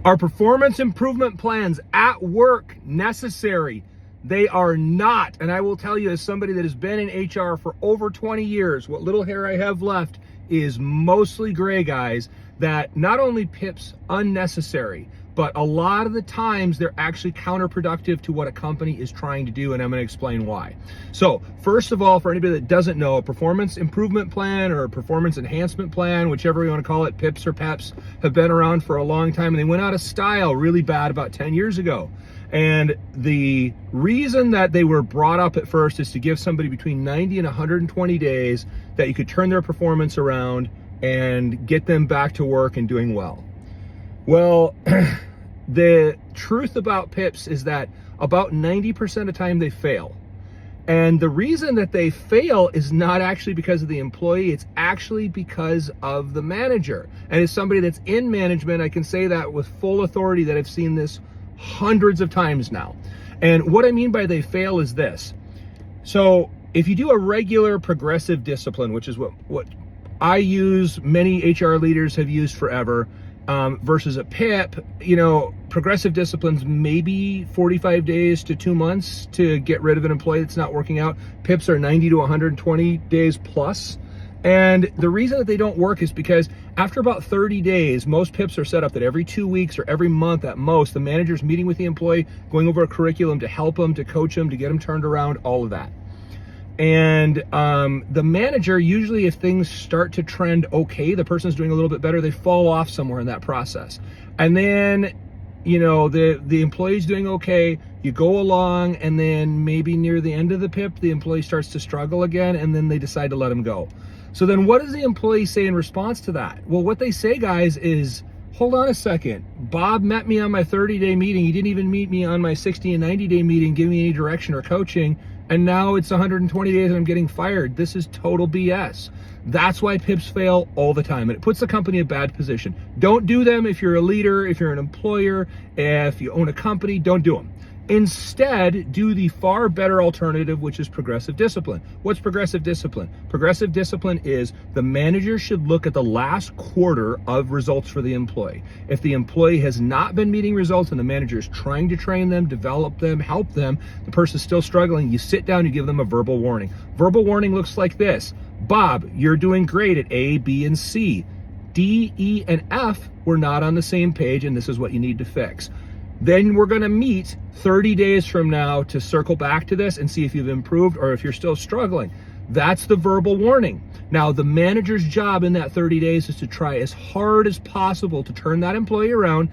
Are performance improvement plans at work necessary? They are not. And I will tell you, as somebody that has been in HR for over 20 years, what little hair I have left is mostly gray, guys, that not only PIPs unnecessary, but a lot of the times they're actually counterproductive to what a company is trying to do, and I'm going to explain why. So first of all, for anybody that doesn't know, a performance improvement plan or a performance enhancement plan, whichever you want to call it, PIPs or PEPs, have been around for a long time, and they went out of style really bad about 10 years ago. And the reason that they were brought up at first is to give somebody between 90 and 120 days that you could turn their performance around and get them back to work and doing well. Well, the truth about PIPs is that about 90% of the time they fail. And the reason that they fail is not actually because of the employee, it's actually because of the manager. And as somebody that's in management, I can say that with full authority that I've seen this hundreds of times now. And what I mean by they fail is this. So if you do a regular progressive discipline, which is what I use, many HR leaders have used forever, versus a PIP, progressive disciplines maybe 45 days to 2 months to get rid of an employee that's not working out. PIPs are 90 to 120 days plus. And the reason that they don't work is because after about 30 days, most PIPs are set up that every 2 weeks or every month at most, the manager's meeting with the employee, going over a curriculum to help them, to coach them, to get them turned around, all of that. And the manager, usually if things start to trend okay, the person's doing a little bit better, they fall off somewhere in that process. And then, the employee's doing okay, you go along, and then maybe near the end of the PIP, the employee starts to struggle again, and then they decide to let him go. So then what does the employee say in response to that? Well, what they say, guys, is, hold on a second. Bob met me on my 30-day meeting. He didn't even meet me on my 60 and 90-day meeting, give me any direction or coaching. And now it's 120 days and I'm getting fired. This is total BS. That's why PIPs fail all the time. And it puts the company in a bad position. Don't do them if you're a leader, if you're an employer, if you own a company, don't do them. Instead, do the far better alternative, which is progressive discipline. What's progressive discipline? Progressive discipline is the manager should look at the last quarter of results for the employee. If the employee has not been meeting results and the manager is trying to train them, develop them, help them, the person's still struggling, you sit down, you give them a verbal warning. Verbal warning looks like this. Bob, you're doing great at A, B, and C. D, E, and F, we're not on the same page, and this is what you need to fix. Then we're going to meet 30 days from now to circle back to this and see if you've improved or if you're still struggling. That's the verbal warning. Now, the manager's job in that 30 days is to try as hard as possible to turn that employee around